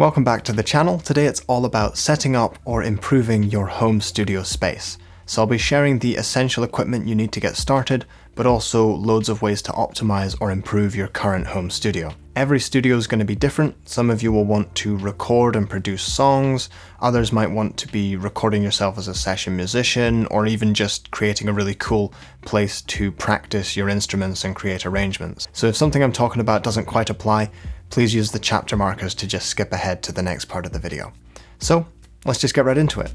Welcome back to the channel. Today it's all about setting up or improving your home studio space. So I'll be sharing the essential equipment you need to get started, but also loads of ways to optimize or improve your current home studio. Every studio is going to be different. Some of you will want to record and produce songs. Others might want to be recording yourself as a session musician, or even just creating a really cool place to practice your instruments and create arrangements. So if something I'm talking about doesn't quite apply, please use the chapter markers to just skip ahead to the next part of the video. So let's just get right into it.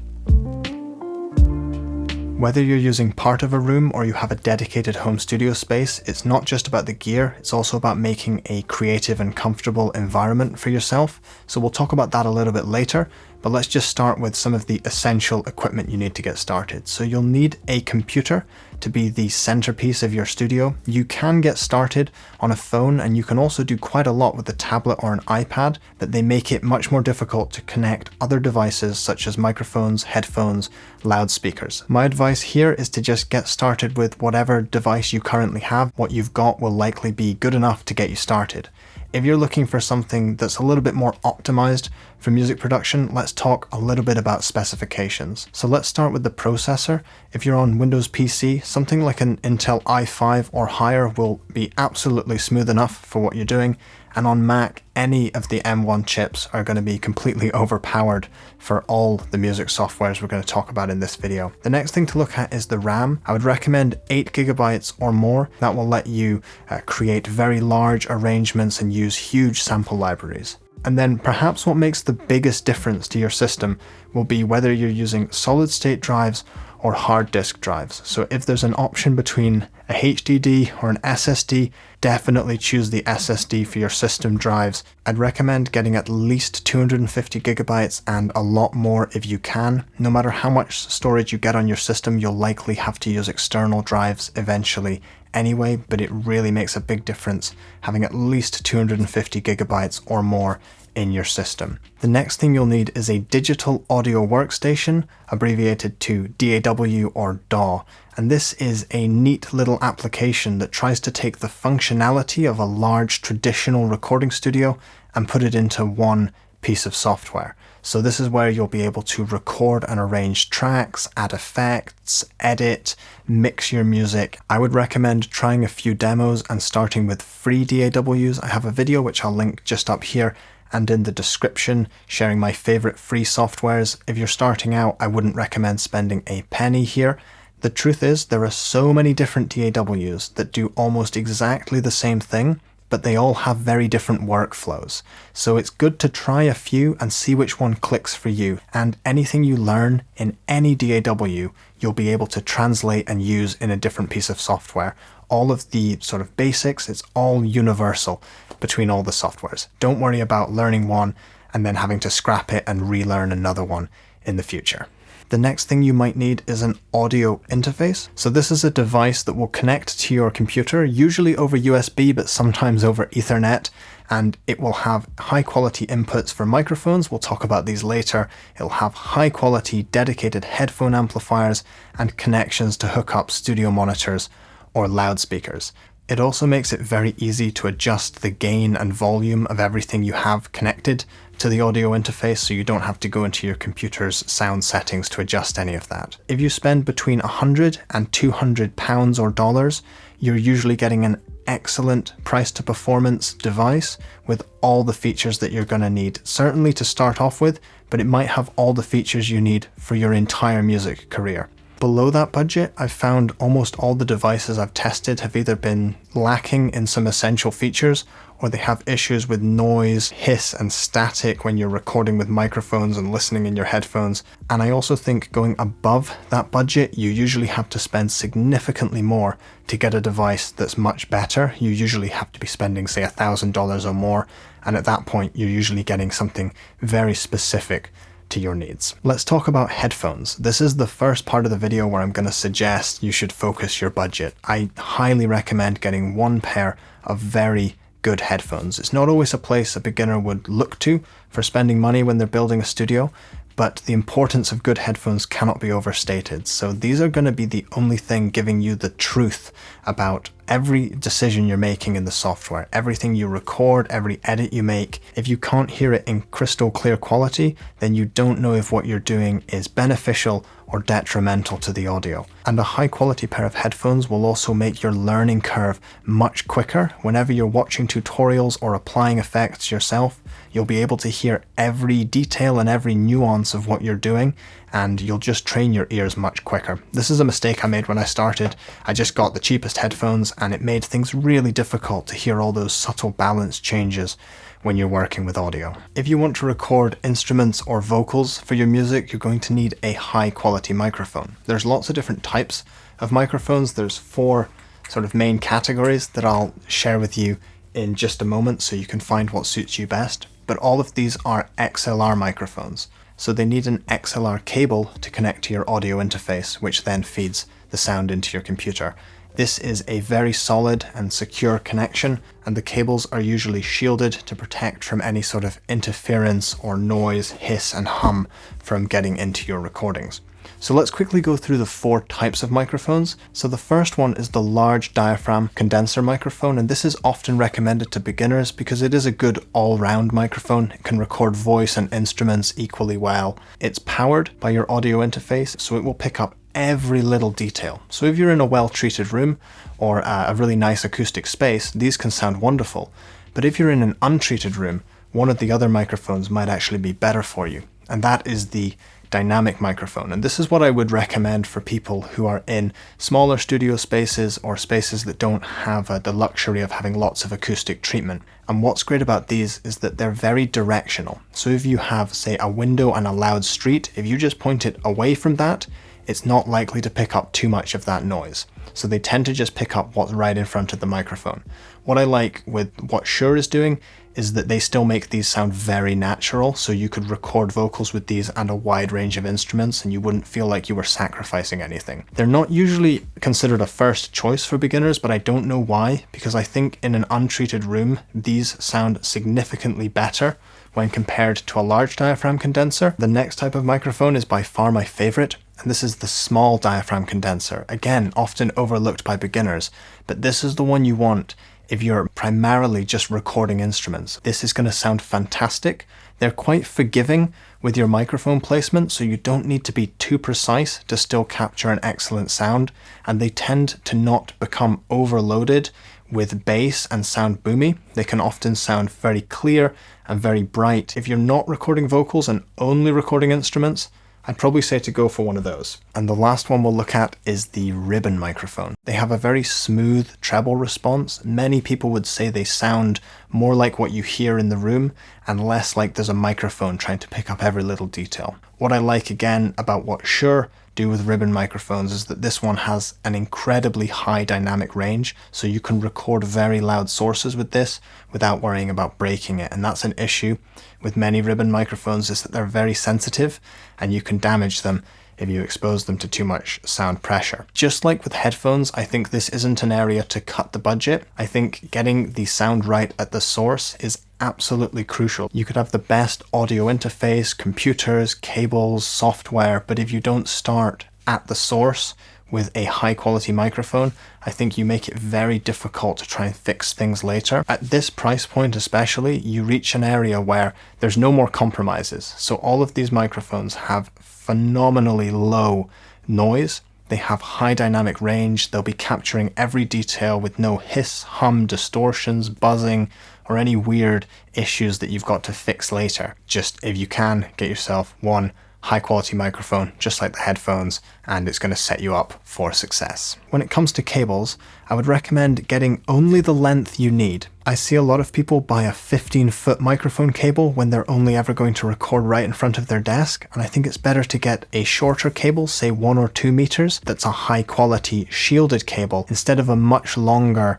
Whether you're using part of a room or you have a dedicated home studio space, it's not just about the gear, it's also about making a creative and comfortable environment for yourself. So we'll talk about that a little bit later, but let's just start with some of the essential equipment you need to get started. So you'll need a computer to be the centerpiece of your studio. You can get started on a phone, and you can also do quite a lot with a tablet or an iPad, but they make it much more difficult to connect other devices such as microphones, headphones, loudspeakers. My advice here is to just get started with whatever device you currently have. What you've got will likely be good enough to get you started. If you're looking for something that's a little bit more optimized for music production, let's talk a little bit about specifications. So let's start with the processor. If you're on Windows PC, something like an Intel i5 or higher will be absolutely smooth enough for what you're doing. And on Mac, any of the M1 chips are going to be completely overpowered for all the music softwares we're going to talk about in this video. The next thing to look at is the RAM. I would recommend 8 GB or more. That will let you create very large arrangements and use huge sample libraries. And then perhaps what makes the biggest difference to your system will be whether you're using solid state drives or hard disk drives. So if there's an option between a HDD or an SSD, definitely choose the SSD for your system drives. I'd recommend getting at least 250 GB and a lot more if you can. No matter how much storage you get on your system, you'll likely have to use external drives eventually anyway, but it really makes a big difference having at least 250 GB or more in your system. The next thing you'll need is a digital audio workstation, abbreviated to DAW or DAW. And this is a neat little application that tries to take the functionality of a large traditional recording studio and put it into one piece of software. So this is where you'll be able to record and arrange tracks, add effects, edit, mix your music. I would recommend trying a few demos and starting with free DAWs. I have a video which I'll link just up here and in the description, sharing my favorite free softwares. If you're starting out, I wouldn't recommend spending a penny here. The truth is, there are so many different DAWs that do almost exactly the same thing, but they all have very different workflows. So it's good to try a few and see which one clicks for you. And anything you learn in any DAW, you'll be able to translate and use in a different piece of software. All of the sort of basics, it's all universal between all the softwares. Don't worry about learning one and then having to scrap it and relearn another one in the future. The next thing you might need is an audio interface. So this is a device that will connect to your computer, usually over USB, but sometimes over Ethernet, and it will have high quality inputs for microphones. We'll talk about these later. It'll have high quality dedicated headphone amplifiers and connections to hook up studio monitors or loudspeakers. It also makes it very easy to adjust the gain and volume of everything you have connected to the audio interface, so you don't have to go into your computer's sound settings to adjust any of that. If you spend between £100 and £200 or dollars, you're usually getting an excellent price to performance device with all the features that you're going to need, certainly to start off with, but it might have all the features you need for your entire music career. Below that budget, I've found almost all the devices I've tested have either been lacking in some essential features, or they have issues with noise, hiss, and static when you're recording with microphones and listening in your headphones. And I also think going above that budget, you usually have to spend significantly more to get a device that's much better. You usually have to be spending, say, $1,000 or more, and at that point, you're usually getting something very specific to your needs. Let's talk about headphones. This is the first part of the video where I'm going to suggest you should focus your budget. I highly recommend getting one pair of very good headphones. It's not always a place a beginner would look to for spending money when they're building a studio, but the importance of good headphones cannot be overstated. So these are going to be the only thing giving you the truth about every decision you're making in the software, everything you record, every edit you make, if you can't hear it in crystal clear quality, then you don't know if what you're doing is beneficial or detrimental to the audio. And a high quality pair of headphones will also make your learning curve much quicker. Whenever you're watching tutorials or applying effects yourself, you'll be able to hear every detail and every nuance of what you're doing, and you'll just train your ears much quicker. This is a mistake I made when I started. I just got the cheapest headphones, and it made things really difficult to hear all those subtle balance changes when you're working with audio. If you want to record instruments or vocals for your music, you're going to need a high quality microphone. There's lots of different types of microphones. There's 4 sort of main categories that I'll share with you in just a moment so you can find what suits you best. But all of these are XLR microphones. So they need an XLR cable to connect to your audio interface, which then feeds the sound into your computer. This is a very solid and secure connection, and the cables are usually shielded to protect from any sort of interference or noise, hiss and hum from getting into your recordings. So let's quickly go through the 4 types of microphones. So the first one is the large diaphragm condenser microphone, and this is often recommended to beginners because it is a good all-round microphone. It can record voice and instruments equally well. It's powered by your audio interface, so it will pick up every little detail. So if you're in a well-treated room or a really nice acoustic space, these can sound wonderful. But if you're in an untreated room, one of the other microphones might actually be better for you, and that is the dynamic microphone. And this is what I would recommend for people who are in smaller studio spaces or spaces that don't have the luxury of having lots of acoustic treatment. And what's great about these is that they're very directional. So if you have, say, a window and a loud street, if you just point it away from that, it's not likely to pick up too much of that noise. So they tend to just pick up what's right in front of the microphone. What I like with what Shure is doing is that they still make these sound very natural, so you could record vocals with these and a wide range of instruments and you wouldn't feel like you were sacrificing anything. They're not usually considered a first choice for beginners, but I don't know why, because I think in an untreated room, these sound significantly better when compared to a large diaphragm condenser. The next type of microphone is by far my favorite, and this is the small diaphragm condenser. Again, often overlooked by beginners, but this is the one you want if you're primarily just recording instruments. This is going to sound fantastic. They're quite forgiving with your microphone placement, so you don't need to be too precise to still capture an excellent sound, and they tend to not become overloaded with bass and sound boomy. They can often sound very clear and very bright. If you're not recording vocals and only recording instruments, I'd probably say to go for one of those. And the last one we'll look at is the ribbon microphone. They have a very smooth treble response. Many people would say they sound more like what you hear in the room and less like there's a microphone trying to pick up every little detail. What I like again about what Shure do with ribbon microphones is that this one has an incredibly high dynamic range, so you can record very loud sources with this without worrying about breaking it. And that's an issue with many ribbon microphones, is that they're very sensitive and you can damage them if you expose them to too much sound pressure. Just like with headphones, I think this isn't an area to cut the budget. I think getting the sound right at the source is absolutely crucial. You could have the best audio interface, computers, cables, software, but if you don't start at the source with a high quality microphone, I think you make it very difficult to try and fix things later. At this price point especially, you reach an area where there's no more compromises. So all of these microphones have phenomenally low noise. They have high dynamic range. They'll be capturing every detail with no hiss, hum, distortions, buzzing, or any weird issues that you've got to fix later. Just, if you can, get yourself one high quality microphone, just like the headphones, and it's going to set you up for success. When it comes to cables, I would recommend getting only the length you need. I see a lot of people buy a 15-foot microphone cable when they're only ever going to record right in front of their desk, and I think it's better to get a shorter cable, say 1 or 2 meters, that's a high quality shielded cable, instead of a much longer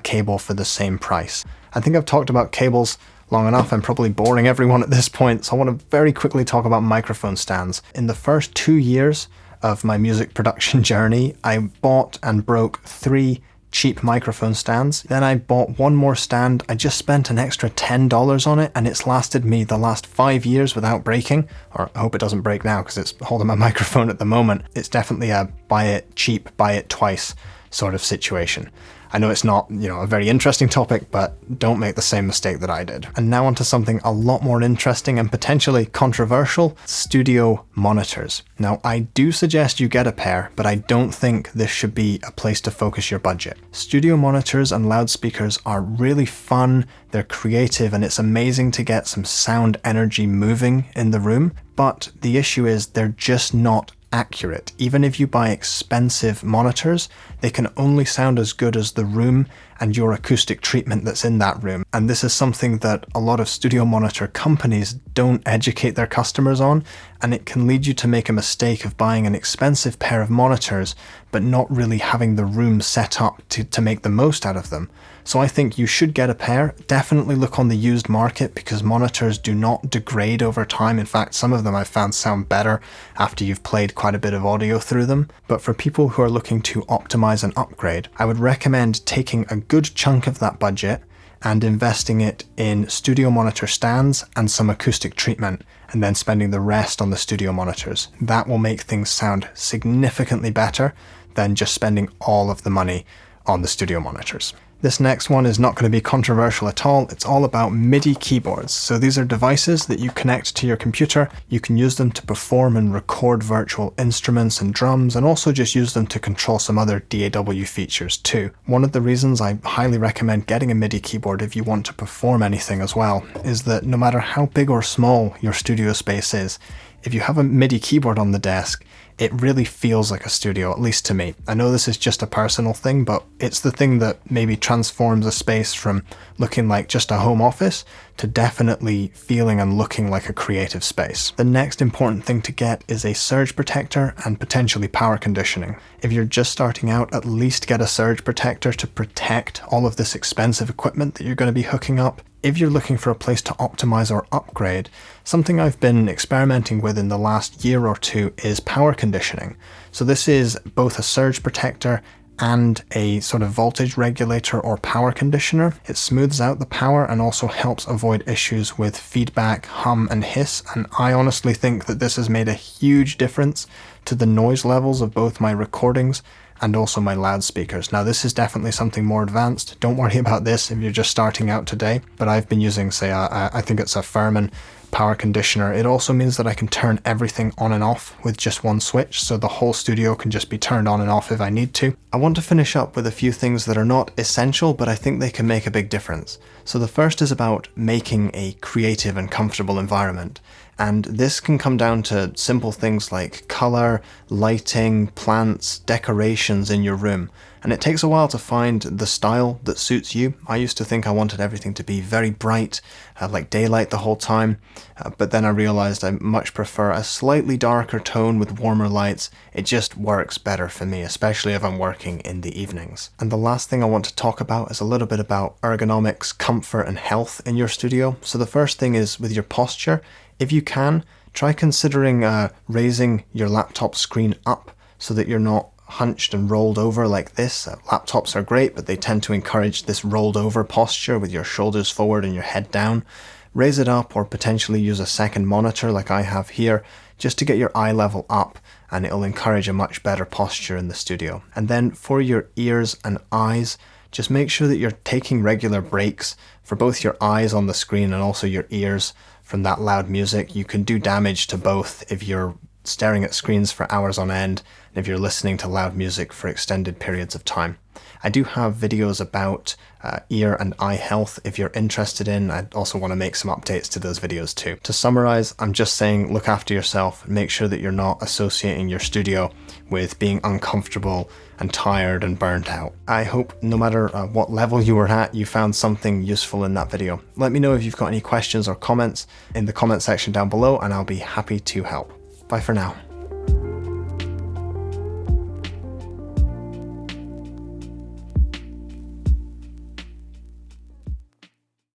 cable for the same price. I think I've talked about cables long enough. I'm probably boring everyone at this point, so I want to very quickly talk about microphone stands. In the first 2 years of my music production journey, I bought and broke 3 cheap microphone stands. Then I bought one more stand. I just spent an extra $10 on it, and it's lasted me the last 5 years without breaking. Or I hope it doesn't break now because it's holding my microphone at the moment. It's definitely a buy it cheap, buy it twice sort of situation. I know it's not, a very interesting topic, but don't make the same mistake that I did. And now onto something a lot more interesting and potentially controversial, studio monitors. Now, I do suggest you get a pair, but I don't think this should be a place to focus your budget. Studio monitors and loudspeakers are really fun, they're creative, and it's amazing to get some sound energy moving in the room, but the issue is they're just not accurate. Even if you buy expensive monitors, they can only sound as good as the room and your acoustic treatment that's in that room. And this is something that a lot of studio monitor companies don't educate their customers on, and it can lead you to make a mistake of buying an expensive pair of monitors but not really having the room set up to make the most out of them. So I think you should get a pair. Definitely look on the used market because monitors do not degrade over time. In fact, some of them I've found sound better after you've played quite a bit of audio through them. But for people who are looking to optimize and upgrade, I would recommend taking a good chunk of that budget and investing it in studio monitor stands and some acoustic treatment, and then spending the rest on the studio monitors. That will make things sound significantly better than just spending all of the money on the studio monitors. This next one is not going to be controversial at all. It's all about Midi keyboards. So these are devices that you connect to your computer. You can use them to perform and record virtual instruments and drums, and also just use them to control some other DAW features too. One of the reasons I highly recommend getting a Midi keyboard if you want to perform anything as well is that no matter how big or small your studio space is, if you have a Midi keyboard on the desk, it really feels like a studio, at least to me. I know this is just a personal thing, but it's the thing that maybe transforms a space from looking like just a home office to definitely feeling and looking like a creative space. The next important thing to get is a surge protector and potentially power conditioning. If you're just starting out, at least get a surge protector to protect all of this expensive equipment that you're going to be hooking up. If you're looking for a place to optimize or upgrade, something I've been experimenting with in the last year or two is power conditioning. So this is both a surge protector and a sort of voltage regulator or power conditioner. It smooths out the power and also helps avoid issues with feedback, hum, and hiss. And I honestly think that this has made a huge difference to the noise levels of both my recordings and also my loudspeakers. Now this is definitely something more advanced. Don't worry about this if you're just starting out today, but I've been using, say, I think it's a Furman power conditioner. It also means that I can turn everything on and off with just one switch, so the whole studio can just be turned on and off if I need to. I want to finish up with a few things that are not essential, but I think they can make a big difference. So the first is about making a creative and comfortable environment. And this can come down to simple things like color, lighting, plants, decorations in your room. And it takes a while to find the style that suits you. I used to think I wanted everything to be very bright, like daylight the whole time, but then I realized I much prefer a slightly darker tone with warmer lights. It just works better for me, especially if I'm working in the evenings. And the last thing I want to talk about is a little bit about ergonomics, comfort, and health in your studio. So the first thing is with your posture. If you can, try considering raising your laptop screen up so that you're not hunched and rolled over like this. Laptops are great, but they tend to encourage this rolled over posture with your shoulders forward and your head down. Raise it up or potentially use a second monitor like I have here just to get your eye level up, and it'll encourage a much better posture in the studio. And then for your ears and eyes, just make sure that you're taking regular breaks for both your eyes on the screen and also your ears from that loud music. You can do damage to both if you're staring at screens for hours on end and if you're listening to loud music for extended periods of time. I do have videos about ear and eye health if you're interested in. I also want to make some updates to those videos too. To summarize, I'm just saying look after yourself and make sure that you're not associating your studio with being uncomfortable and tired and burnt out. I hope no matter what level you were at, you found something useful in that video. Let me know if you've got any questions or comments in the comment section down below, and I'll be happy to help. Bye for now.